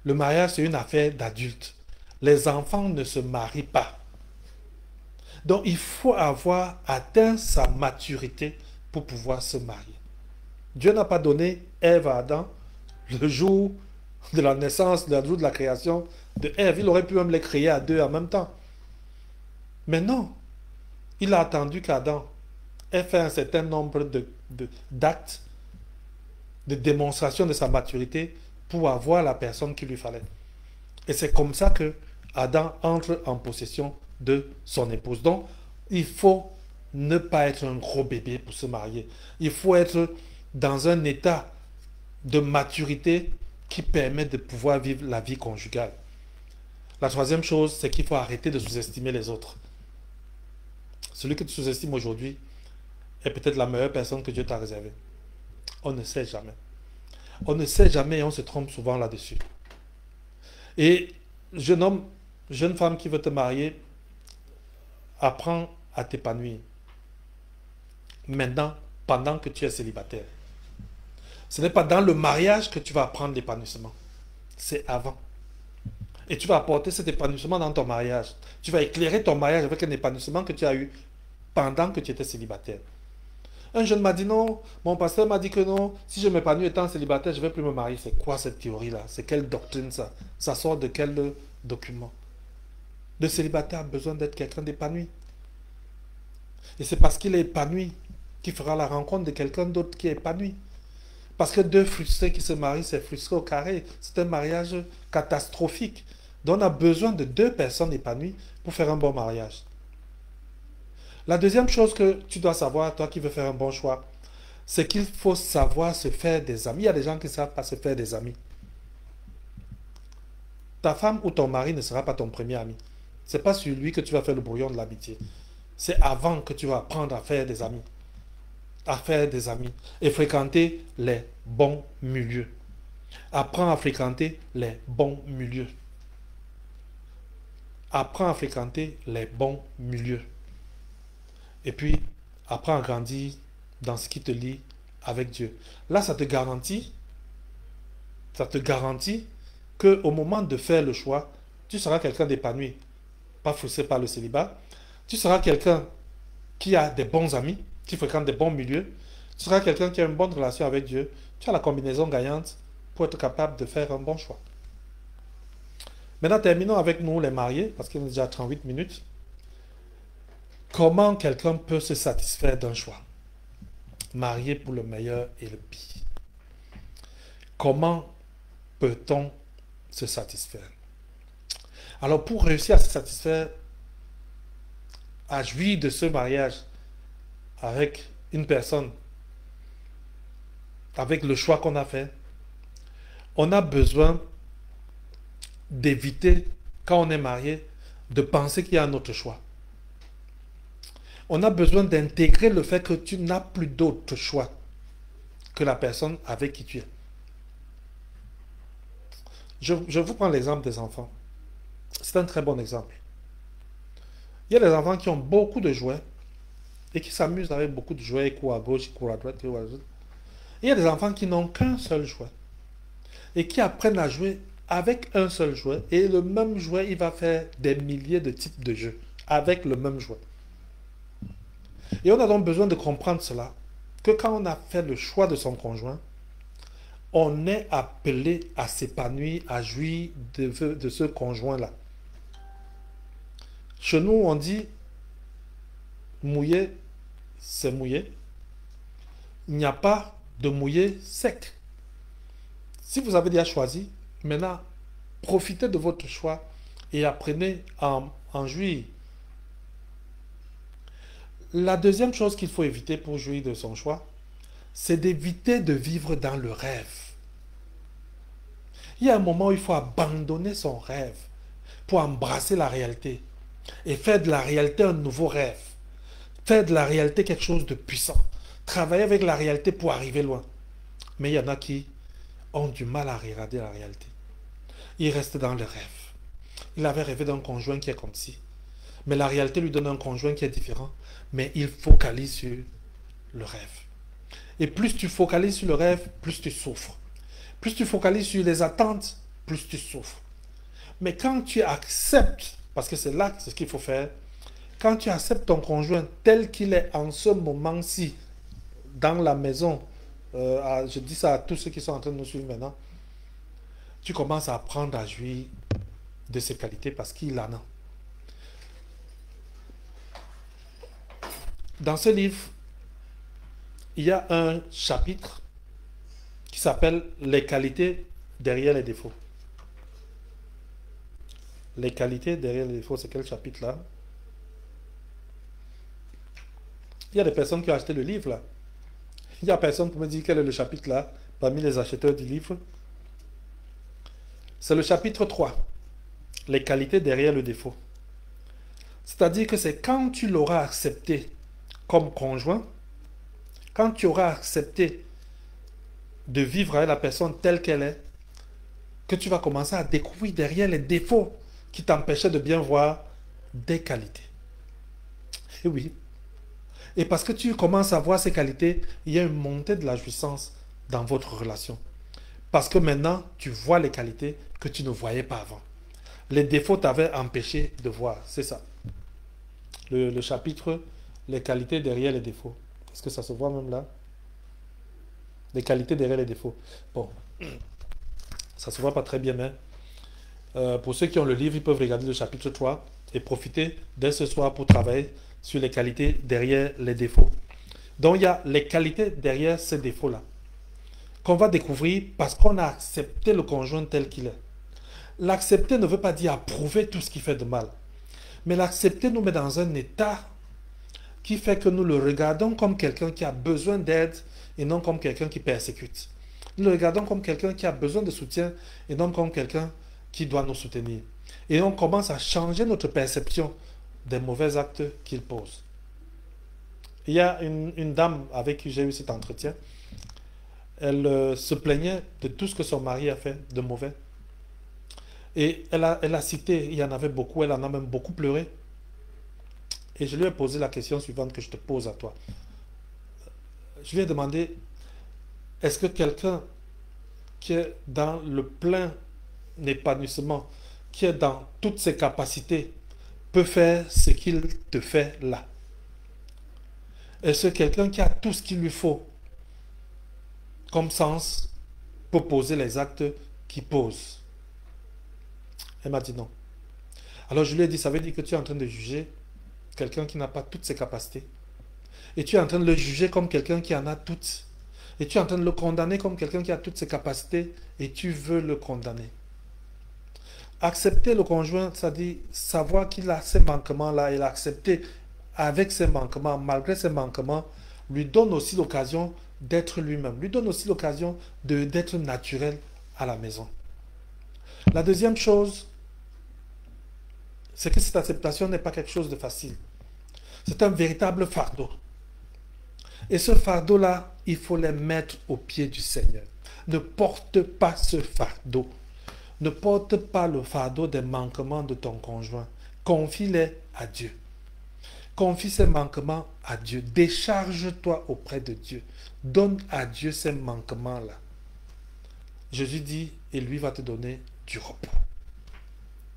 Speaker 1: Le mariage, c'est une affaire d'adultes. Les enfants ne se marient pas. Donc, il faut avoir atteint sa maturité pour pouvoir se marier. Dieu n'a pas donné Ève à Adam le jour de la naissance, le jour de la création de Ève. Il aurait pu même les créer à deux en même temps. Mais non, il a attendu qu'Adam ait fait un certain nombre d'actes, de démonstration de sa maturité pour avoir la personne qu'il lui fallait. Et c'est comme ça que Adam entre en possession de son épouse. Donc, il faut ne pas être un gros bébé pour se marier. Il faut être dans un état de maturité qui permet de pouvoir vivre la vie conjugale. La troisième chose, c'est qu'il faut arrêter de sous-estimer les autres. Celui que tu sous-estimes aujourd'hui est peut-être la meilleure personne que Dieu t'a réservée. On ne sait jamais. On ne sait jamais et on se trompe souvent là-dessus. Et jeune homme, jeune femme qui veut te marier, apprends à t'épanouir. Maintenant, pendant que tu es célibataire. Ce n'est pas dans le mariage que tu vas apprendre l'épanouissement. C'est avant. Et tu vas apporter cet épanouissement dans ton mariage. Tu vas éclairer ton mariage avec un épanouissement que tu as eu pendant que tu étais célibataire. Un jeune m'a dit non, mon pasteur m'a dit que non, si je m'épanouis étant célibataire, je ne vais plus me marier. C'est quoi cette théorie-là? C'est quelle doctrine ça? Ça sort de quel document? Le célibataire a besoin d'être quelqu'un d'épanoui. Et c'est parce qu'il est épanoui qu'il fera la rencontre de quelqu'un d'autre qui est épanoui. Parce que deux frustrés qui se marient, c'est frustré au carré. C'est un mariage catastrophique. Donc on a besoin de deux personnes épanouies pour faire un bon mariage. La deuxième chose que tu dois savoir, toi qui veux faire un bon choix, c'est qu'il faut savoir se faire des amis. Il y a des gens qui ne savent pas se faire des amis. Ta femme ou ton mari ne sera pas ton premier ami. Ce n'est pas sur lui que tu vas faire le brouillon de l'amitié. C'est avant que tu vas apprendre à faire des amis. À faire des amis. Et fréquenter les bons milieux. Apprends à fréquenter les bons milieux. Apprends à fréquenter les bons milieux. Et puis, apprends à grandir dans ce qui te lie avec Dieu. Là, ça te garantit qu'au moment de faire le choix, tu seras quelqu'un d'épanoui, pas frustré par le célibat. Tu seras quelqu'un qui a des bons amis, qui fréquente des bons milieux. Tu seras quelqu'un qui a une bonne relation avec Dieu. Tu as la combinaison gagnante pour être capable de faire un bon choix. Maintenant, terminons avec nous, les mariés, parce qu'il y a déjà 38 minutes. Comment quelqu'un peut se satisfaire d'un choix? Marié pour le meilleur et le pire. Comment peut-on se satisfaire? Alors, pour réussir à se satisfaire, à jouir de ce mariage avec une personne, avec le choix qu'on a fait, on a besoin d'éviter, quand on est marié, de penser qu'il y a un autre choix. On a besoin d'intégrer le fait que tu n'as plus d'autre choix que la personne avec qui tu es. Je vous prends l'exemple des enfants. C'est un très bon exemple. Il y a des enfants qui ont beaucoup de jouets et qui s'amusent avec beaucoup de jouets, ils courent à gauche, ils courent à droite, ils courent à droite. Il y a des enfants qui n'ont qu'un seul jouet et qui apprennent à jouer avec un seul jouet, et le même jouet, il va faire des milliers de types de jeux avec le même jouet. Et on a donc besoin de comprendre cela, que quand on a fait le choix de son conjoint, on est appelé à s'épanouir, à jouir de ce conjoint-là. Chez nous, on dit mouillé, c'est mouillé. Il n'y a pas de mouillé sec. Si vous avez déjà choisi, maintenant, profitez de votre choix et apprenez à en jouir. La deuxième chose qu'il faut éviter pour jouir de son choix, c'est d'éviter de vivre dans le rêve. Il y a un moment où il faut abandonner son rêve pour embrasser la réalité et faire de la réalité un nouveau rêve. Faire de la réalité quelque chose de puissant. Travailler avec la réalité pour arriver loin. Mais il y en a qui ont du mal à regarder la réalité. Ils restent dans le rêve. Il avait rêvé d'un conjoint qui est comme ci. Mais la réalité lui donne un conjoint qui est différent. Mais il focalise sur le rêve. Et plus tu focalises sur le rêve, plus tu souffres. Plus tu focalises sur les attentes, plus tu souffres. Mais quand tu acceptes, parce que c'est là ce qu'il faut faire, quand tu acceptes ton conjoint tel qu'il est en ce moment-ci, dans la maison, je dis ça à tous ceux qui sont en train de nous suivre maintenant, tu commences à apprendre à jouir de ses qualités parce qu'il en a. Dans ce livre, il y a un chapitre qui s'appelle Les qualités derrière les défauts. Les qualités derrière les défauts, c'est quel chapitre là? Il y a des personnes qui ont acheté le livre là. Il y a personne pour me dire quel est le chapitre là, parmi les acheteurs du livre. C'est le chapitre 3. Les qualités derrière le défaut. C'est-à-dire que c'est quand tu l'auras accepté comme conjoint, quand tu auras accepté de vivre avec la personne telle qu'elle est, que tu vas commencer à découvrir derrière les défauts qui t'empêchaient de bien voir des qualités. Et oui. Et parce que tu commences à voir ces qualités, il y a une montée de la jouissance dans votre relation. Parce que maintenant, tu vois les qualités que tu ne voyais pas avant. Les défauts t'avaient empêché de voir. C'est ça. Le chapitre, les qualités derrière les défauts. Est-ce que ça se voit même là? Les qualités derrière les défauts. Bon, ça se voit pas très bien, mais pour ceux qui ont le livre, ils peuvent regarder le chapitre 3 et profiter dès ce soir pour travailler sur les qualités derrière les défauts. Donc, il y a les qualités derrière ces défauts-là qu'on va découvrir parce qu'on a accepté le conjoint tel qu'il est. L'accepter ne veut pas dire approuver tout ce qui fait de mal. Mais l'accepter nous met dans un état qui fait que nous le regardons comme quelqu'un qui a besoin d'aide et non comme quelqu'un qui persécute. Nous le regardons comme quelqu'un qui a besoin de soutien et non comme quelqu'un qui doit nous soutenir. Et on commence à changer notre perception des mauvais actes qu'il pose. Il y a une dame avec qui j'ai eu cet entretien. Elle se plaignait de tout ce que son mari a fait de mauvais. Et elle a cité, il y en avait beaucoup, elle en a même beaucoup pleuré. Et je lui ai posé la question suivante que je te pose à toi. Je lui ai demandé, est-ce que quelqu'un qui est dans le plein épanouissement, qui est dans toutes ses capacités, peut faire ce qu'il te fait là? Est-ce que quelqu'un qui a tout ce qu'il lui faut comme sens peut poser les actes qu'il pose? Elle m'a dit non. Alors je lui ai dit, ça veut dire que tu es en train de juger quelqu'un qui n'a pas toutes ses capacités. Et tu es en train de le juger comme quelqu'un qui en a toutes. Et tu es en train de le condamner comme quelqu'un qui a toutes ses capacités et tu veux le condamner. Accepter le conjoint, c'est-à-dire savoir qu'il a ces manquements-là et l'accepter avec ses manquements, malgré ses manquements, lui donne aussi l'occasion d'être lui-même, lui donne aussi l'occasion d'être naturel à la maison. La deuxième chose, c'est que cette acceptation n'est pas quelque chose de facile. C'est un véritable fardeau. Et ce fardeau-là, il faut les mettre au pied du Seigneur. Ne porte pas ce fardeau. Ne porte pas le fardeau des manquements de ton conjoint. Confie-les à Dieu. Confie ces manquements à Dieu. Décharge-toi auprès de Dieu. Donne à Dieu ces manquements-là. Jésus dit, et lui va te donner du repos.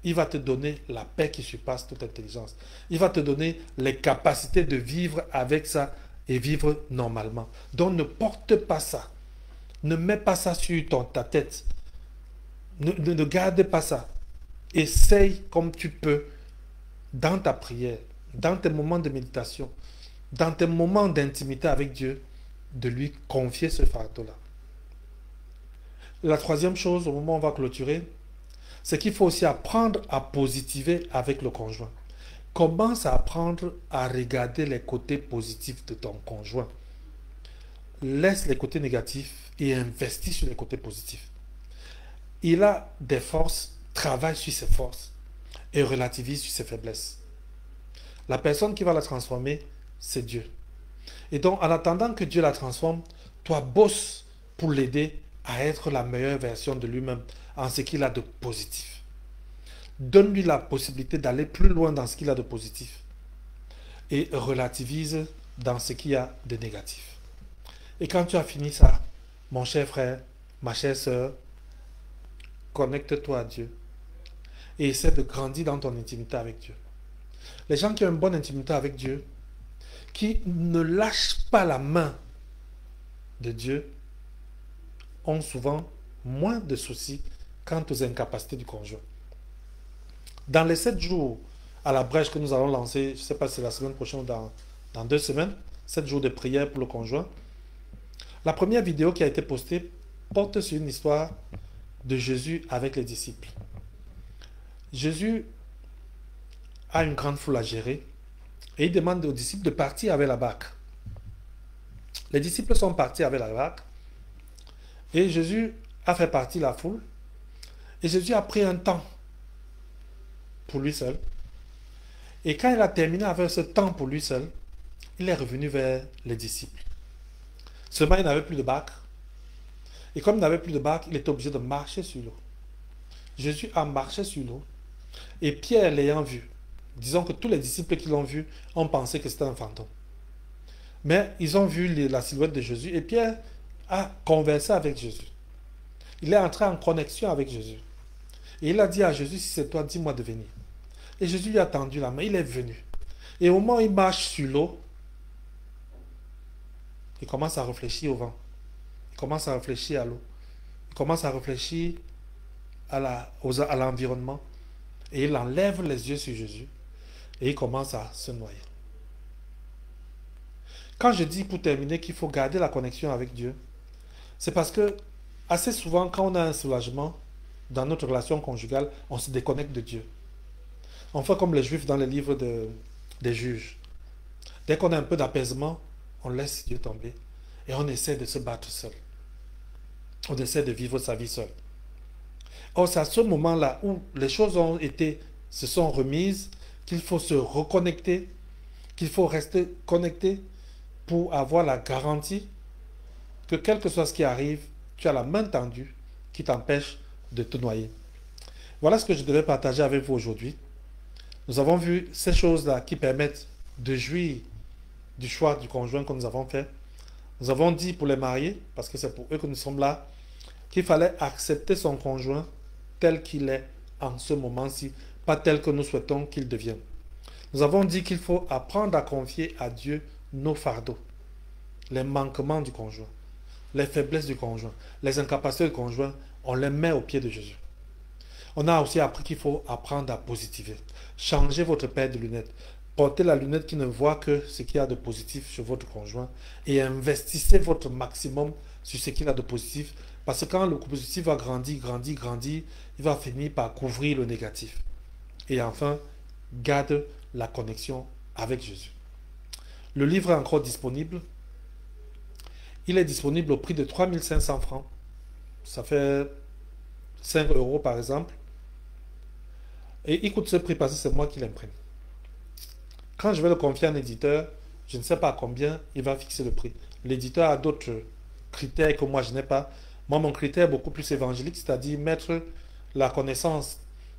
Speaker 1: Il va te donner la paix qui surpasse toute intelligence. Il va te donner les capacités de vivre avec ça et vivre normalement. Donc ne porte pas ça. Ne mets pas ça sur ta tête. Ne garde pas ça. Essaye comme tu peux dans ta prière, dans tes moments de méditation, dans tes moments d'intimité avec Dieu, de lui confier ce fardeau-là. La troisième chose, au moment où on va clôturer, c'est qu'il faut aussi apprendre à positiver avec le conjoint. Commence à apprendre à regarder les côtés positifs de ton conjoint. Laisse les côtés négatifs et investis sur les côtés positifs. Il a des forces, travaille sur ses forces et relativise sur ses faiblesses. La personne qui va la transformer, c'est Dieu. Et donc, en attendant que Dieu la transforme, toi, bosse pour l'aider à être la meilleure version de lui-même en ce qu'il a de positif. Donne-lui la possibilité d'aller plus loin dans ce qu'il a de positif et relativise dans ce qu'il y a de négatif. Et quand tu as fini ça, mon cher frère, ma chère sœur, connecte-toi à Dieu et essaie de grandir dans ton intimité avec Dieu. Les gens qui ont une bonne intimité avec Dieu, qui ne lâchent pas la main de Dieu, ont souvent moins de soucis quant aux incapacités du conjoint. Dans les 7 jours à la brèche que nous allons lancer, je ne sais pas si c'est la semaine prochaine ou dans 2 semaines, 7 jours de prière pour le conjoint, la première vidéo qui a été postée porte sur une histoire de Jésus avec les disciples. Jésus a une grande foule à gérer et il demande aux disciples de partir avec la barque. Les disciples sont partis avec la barque et Jésus a fait partie de la foule et Jésus a pris un temps pour lui seul. Et quand il a terminé avec ce temps pour lui seul, il est revenu vers les disciples. Seulement, il n'avait plus de barque. Et comme il n'avait plus de barque, il était obligé de marcher sur l'eau. Jésus a marché sur l'eau. Et Pierre l'ayant vu, disons que tous les disciples qui l'ont vu ont pensé que c'était un fantôme. Mais ils ont vu la silhouette de Jésus et Pierre a conversé avec Jésus. Il est entré en connexion avec Jésus. Et il a dit à Jésus, si c'est toi, dis-moi de venir. Et Jésus lui a tendu la main, il est venu. Et au moment où il marche sur l'eau, il commence à réfléchir au vent. Il commence à réfléchir à l'eau. Il commence à réfléchir à l'environnement. Et il enlève les yeux sur Jésus. Et il commence à se noyer. Quand je dis pour terminer qu'il faut garder la connexion avec Dieu, c'est parce que assez souvent, quand on a un soulagement dans notre relation conjugale, on se déconnecte de Dieu. On fait comme les Juifs dans les livres des juges. Dès qu'on a un peu d'apaisement, on laisse Dieu tomber et on essaie de se battre seul. On essaie de vivre sa vie seul. Or, c'est à ce moment-là où les choses se sont remises, qu'il faut se reconnecter, qu'il faut rester connecté pour avoir la garantie que quel que soit ce qui arrive, tu as la main tendue qui t'empêche de te noyer. Voilà ce que je devais partager avec vous aujourd'hui. Nous avons vu ces choses-là qui permettent de jouir du choix du conjoint que nous avons fait. Nous avons dit pour les mariés, parce que c'est pour eux que nous sommes là, qu'il fallait accepter son conjoint tel qu'il est en ce moment-ci, pas tel que nous souhaitons qu'il devienne. Nous avons dit qu'il faut apprendre à confier à Dieu nos fardeaux, les manquements du conjoint, les faiblesses du conjoint, les incapacités du conjoint, on les met au pied de Jésus. On a aussi appris qu'il faut apprendre à positiver. Changez votre paire de lunettes. Portez la lunette qui ne voit que ce qu'il y a de positif sur votre conjoint et investissez votre maximum sur ce qu'il y a de positif. Parce que quand le positif va grandir, il va finir par couvrir le négatif. Et enfin, garde la connexion avec Jésus. Le livre est encore disponible. Il est disponible au prix de 3500 francs. Ça fait 5 € par exemple. Et il coûte ce prix parce que c'est moi qui l'imprime. Quand je vais le confier à un éditeur, je ne sais pas à combien il va fixer le prix. L'éditeur a d'autres critères que moi je n'ai pas. Moi, mon critère est beaucoup plus évangélique, c'est-à-dire mettre la connaissance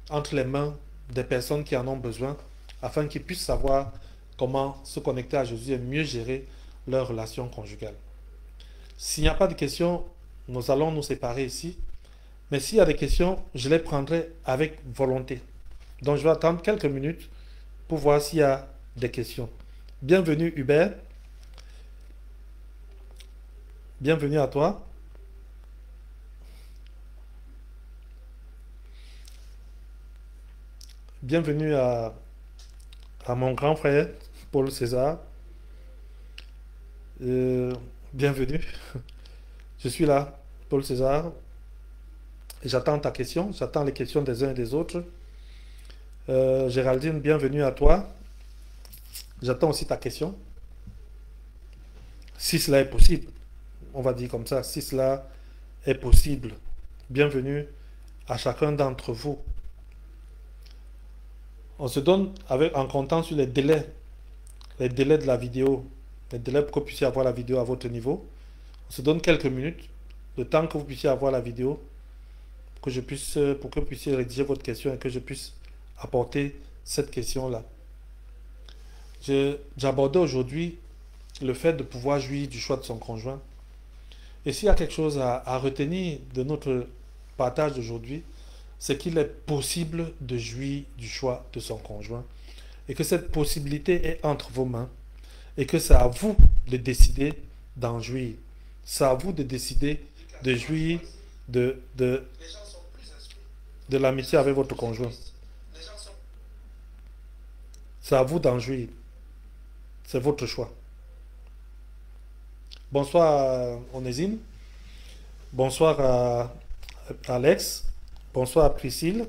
Speaker 1: entre les mains des personnes qui en ont besoin afin qu'ils puissent savoir comment se connecter à Jésus et mieux gérer leur relation conjugale. S'il n'y a pas de questions, nous allons nous séparer ici. Mais s'il y a des questions, je les prendrai avec volonté. Donc, je vais attendre quelques minutes pour voir s'il y a des questions. Bienvenue Hubert. Bienvenue à toi. Bienvenue à à mon grand frère, Paul César. Euh, Bienvenue. Je suis là, Paul César. Et j'attends ta question, j'attends les questions des uns et des autres. Géraldine, bienvenue à toi. J'attends aussi ta question. Si cela est possible, on va dire comme ça, si cela est possible, bienvenue à chacun d'entre vous. On se donne en comptant sur les délais de la vidéo, les délais pour que vous puissiez avoir la vidéo à votre niveau. On se donne quelques minutes, le temps que vous puissiez avoir la vidéo, pour que vous puissiez rédiger votre question et que je puisse apporter cette question-là. J'abordais aujourd'hui le fait de pouvoir jouir du choix de son conjoint. Et s'il y a quelque chose à retenir de notre partage d'aujourd'hui, c'est qu'il est possible de jouir du choix de son conjoint et que cette possibilité est entre vos mains et que c'est à vous de décider d'en jouir. C'est à vous de décider de jouir de l'amitié avec votre conjoint. C'est à vous d'en jouir. C'est votre choix. Bonsoir Onésime. Bonsoir à Alex. Bonsoir à Priscille.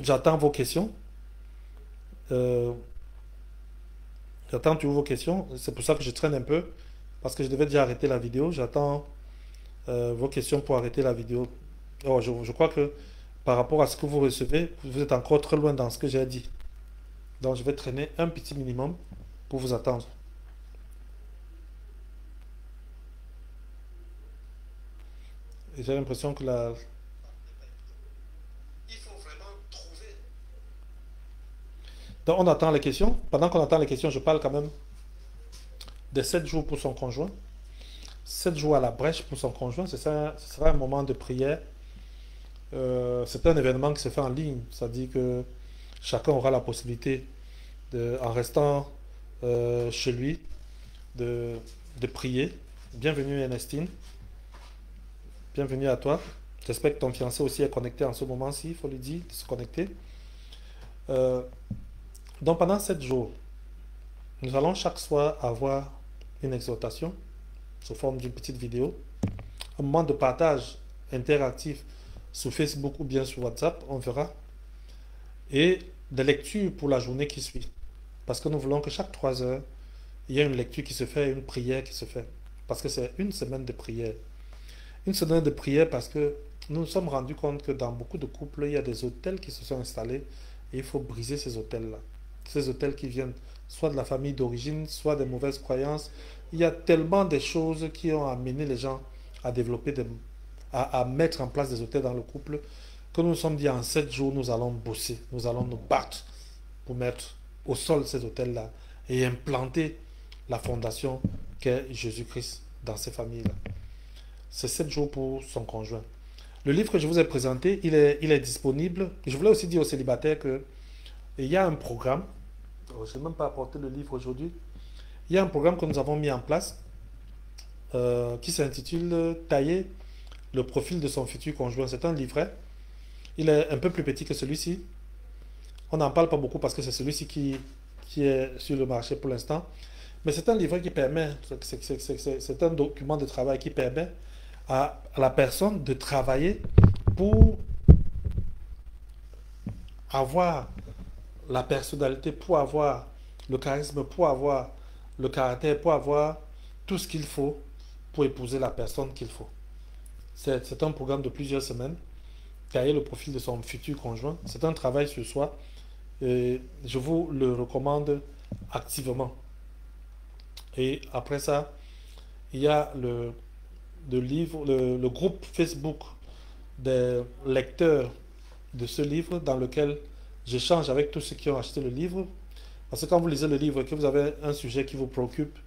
Speaker 1: J'attends vos questions. Euh, J'attends toujours vos questions. C'est pour ça que je traîne un peu. Parce que je devais déjà arrêter la vidéo. J'attends vos questions pour arrêter la vidéo. Oh, je crois que par rapport à ce que vous recevez, vous êtes encore trop loin dans ce que j'ai dit. Donc je vais traîner un petit minimum pour vous attendre. Et j'ai l'impression que la... Donc on attend les questions. Pendant qu'on attend les questions, je parle quand même des 7 jours pour son conjoint. 7 jours à la brèche pour son conjoint, ce sera un moment de prière. C'est un événement qui se fait en ligne. C'est-à-dire que chacun aura la possibilité, en restant chez lui, de prier. Bienvenue Ernestine. Bienvenue à toi. J'espère que ton fiancé aussi est connecté en ce moment-ci. Il faut lui dire de se connecter. Euh, donc pendant 7 jours, nous allons chaque soir avoir une exhortation sous forme d'une petite vidéo, un moment de partage interactif sur Facebook ou bien sur WhatsApp, on verra, et des lectures pour la journée qui suit. Parce que nous voulons que chaque 3 heures, il y ait une lecture qui se fait, une prière qui se fait. Parce que c'est une semaine de prière. Une semaine de prière parce que nous nous sommes rendus compte que dans beaucoup de couples, il y a des autels qui se sont installés et il faut briser ces autels-là. Ces autels qui viennent soit de la famille d'origine, soit des mauvaises croyances. Il y a tellement de choses qui ont amené les gens à développer, à mettre en place des autels dans le couple, que nous nous sommes dit en 7 jours, nous allons bosser, nous allons nous battre pour mettre au sol ces autels-là et implanter la fondation qu'est Jésus-Christ dans ces familles-là. C'est 7 jours pour son conjoint. Le livre que je vous ai présenté, il est disponible. Je voulais aussi dire aux célibataires que il y a un programme. Oh, je n'ai même pas apporté le livre aujourd'hui. Il y a un programme que nous avons mis en place qui s'intitule Tailler le profil de son futur conjoint. C'est un livret. Il est un peu plus petit que celui-ci. On n'en parle pas beaucoup parce que c'est celui-ci qui est sur le marché pour l'instant. Mais c'est un livret qui permet, c'est un document de travail qui permet à la personne de travailler pour avoir la personnalité, pour avoir le charisme, pour avoir le caractère, pour avoir tout ce qu'il faut pour épouser la personne qu'il faut. C'est un programme de plusieurs semaines, tailler le profil de son futur conjoint. C'est un travail sur soi et je vous le recommande activement. Et après ça, il y a le groupe Facebook des lecteurs de ce livre dans lequel j'échange avec tous ceux qui ont acheté le livre. Parce que quand vous lisez le livre et que vous avez un sujet qui vous préoccupe,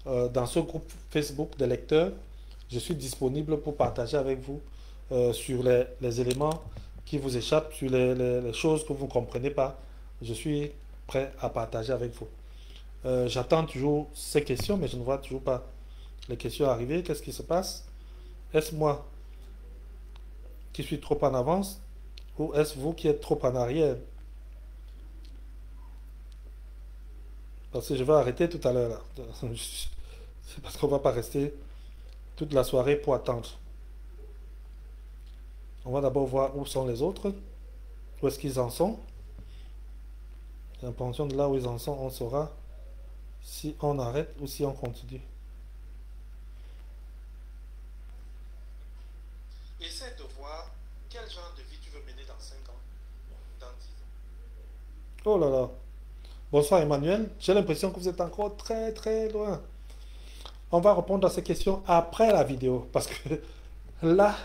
Speaker 1: dans ce groupe Facebook des lecteurs, je suis disponible pour partager avec vous sur les éléments qui vous échappent, sur les choses que vous ne comprenez pas. Je suis prêt à partager avec vous. J'attends toujours ces questions, mais je ne vois toujours pas les questions arriver. Qu'est-ce qui se passe? Est-ce moi qui suis trop en avance ou est-ce vous qui êtes trop en arrière? Parce que je vais arrêter tout à l'heure là. C'est parce qu'on ne va pas rester toute la soirée pour attendre. On va d'abord voir où sont les autres, où est-ce qu'ils en sont. En fonction de là où ils en sont, on saura si on arrête ou si on continue. Essaie de voir quel genre de vie tu veux mener dans 5 ans, dans 10 ans. Oh là là. Bonsoir Emmanuel. J'ai l'impression que vous êtes encore très très loin. On va répondre à ces questions après la vidéo. Parce que là,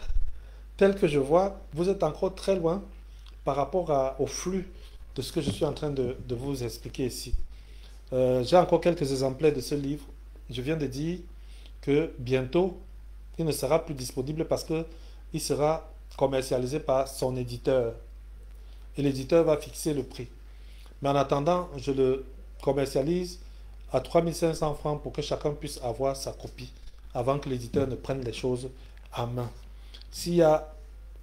Speaker 1: tel que je vois, vous êtes encore très loin par rapport au flux de ce que je suis en train de vous expliquer ici. J'ai encore quelques exemplaires de ce livre. Je viens de dire que bientôt, il ne sera plus disponible parce que il sera commercialisé par son éditeur. Et l'éditeur va fixer le prix. Mais en attendant, je le commercialise à 3500 francs pour que chacun puisse avoir sa copie avant que l'éditeur ne prenne les choses en main. S'il y a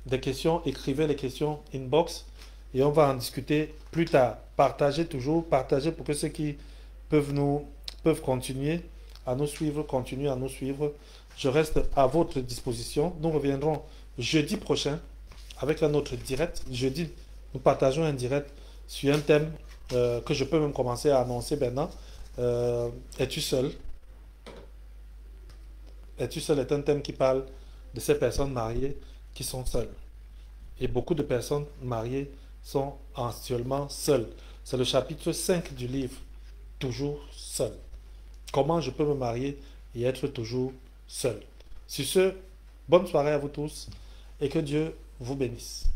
Speaker 1: des questions, écrivez les questions inbox et on va en discuter plus tard. Partagez toujours, partagez pour que ceux qui peuvent continuer à nous suivre, continuer à nous suivre. Je reste à votre disposition. Nous reviendrons jeudi prochain avec un autre direct. Jeudi, nous partageons un direct sur un thème que je peux même commencer à annoncer maintenant. Es-tu seul? Es-tu seul est un thème qui parle de ces personnes mariées qui sont seules. Et beaucoup de personnes mariées sont actuellement seules. C'est le chapitre 5 du livre. Toujours seul. Comment je peux me marier et être toujours seul. Sur ce, bonne soirée à vous tous et que Dieu vous bénisse.